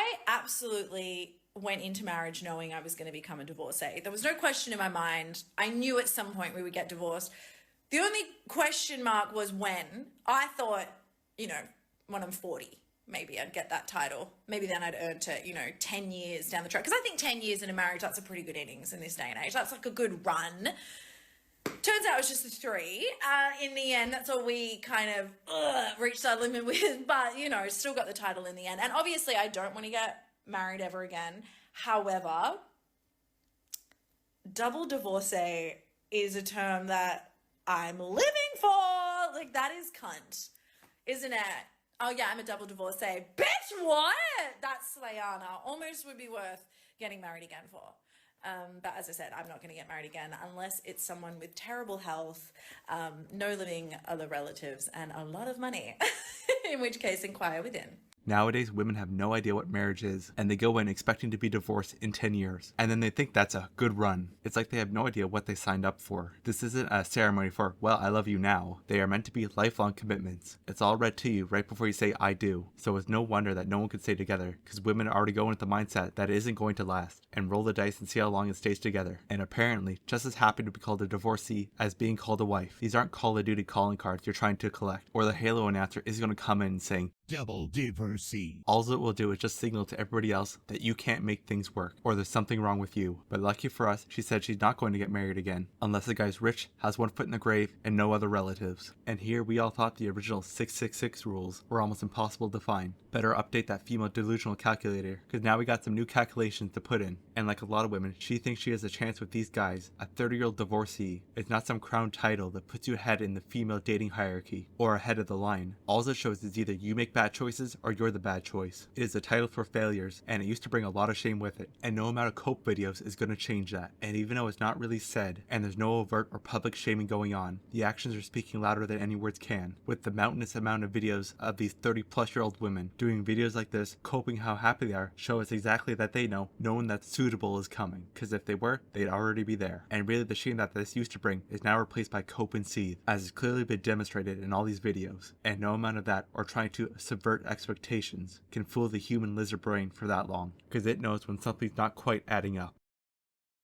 I absolutely went into marriage knowing I was going to become a divorcee. There was no question in my mind. I knew at some point we would get divorced. The only question mark was when. I thought, you know, when I'm 40, maybe I'd get that title. Maybe then I'd earned it, 10 years down the track. Because I think 10 years in a marriage, that's a pretty good innings in this day and age. That's like a good run. Turns out it was just the three. In the end, that's all we kind of reached our limit with. But, still got the title in the end. And obviously, I don't want to get married ever again. However, double divorcee is a term that I'm living for. Like, that is cunt, isn't it? Oh, yeah, I'm a double divorcee. Bitch, what? That's Slayana. Almost would be worth getting married again for. But as I said, I'm not going to get married again unless it's someone with terrible health, no living other relatives, and a lot of money. In which case, inquire within. Nowadays, women have no idea what marriage is, and they go in expecting to be divorced in 10 years, and then they think that's a good run. It's like they have no idea what they signed up for. This isn't a ceremony for, well, I love you now. They are meant to be lifelong commitments. It's all read to you right before you say, I do. So it's no wonder that no one could stay together, because women already go into the mindset that it isn't going to last, and roll the dice and see how long it stays together. And apparently, just as happy to be called a divorcee as being called a wife. These aren't Call of Duty calling cards you're trying to collect, or the Halo announcer is going to come in saying, double divorcee. all it will do is just signal to everybody else that you can't make things work, or there's something wrong with you. But lucky for us, she said she's not going to get married again, unless the guy's rich, has one foot in the grave, and no other relatives. And here we all thought the original 666 rules were almost impossible to find. Better update that female delusional calculator, because now we got some new calculations to put in. And like a lot of women, she thinks she has a chance with these guys. A 30-year-old divorcee is not some crown title that puts you ahead in the female dating hierarchy, or ahead of the line. All it shows is either you make bad choices or you're the bad choice. It is a title for failures, and it used to bring a lot of shame with it. And no amount of cope videos is going to change that. And even though it's not really said, and there's no overt or public shaming going on, the actions are speaking louder than any words can. With the mountainous amount of videos of these 30-plus-year-old women doing videos like this, coping how happy they are, show us exactly that they know no one that's suitable is coming. Because if they were, they'd already be there. And really the shame that this used to bring is now replaced by cope and seethe, as has clearly been demonstrated in all these videos. And no amount of that, or trying to subvert expectations, can fool the human lizard brain for that long, because it knows when something's not quite adding up.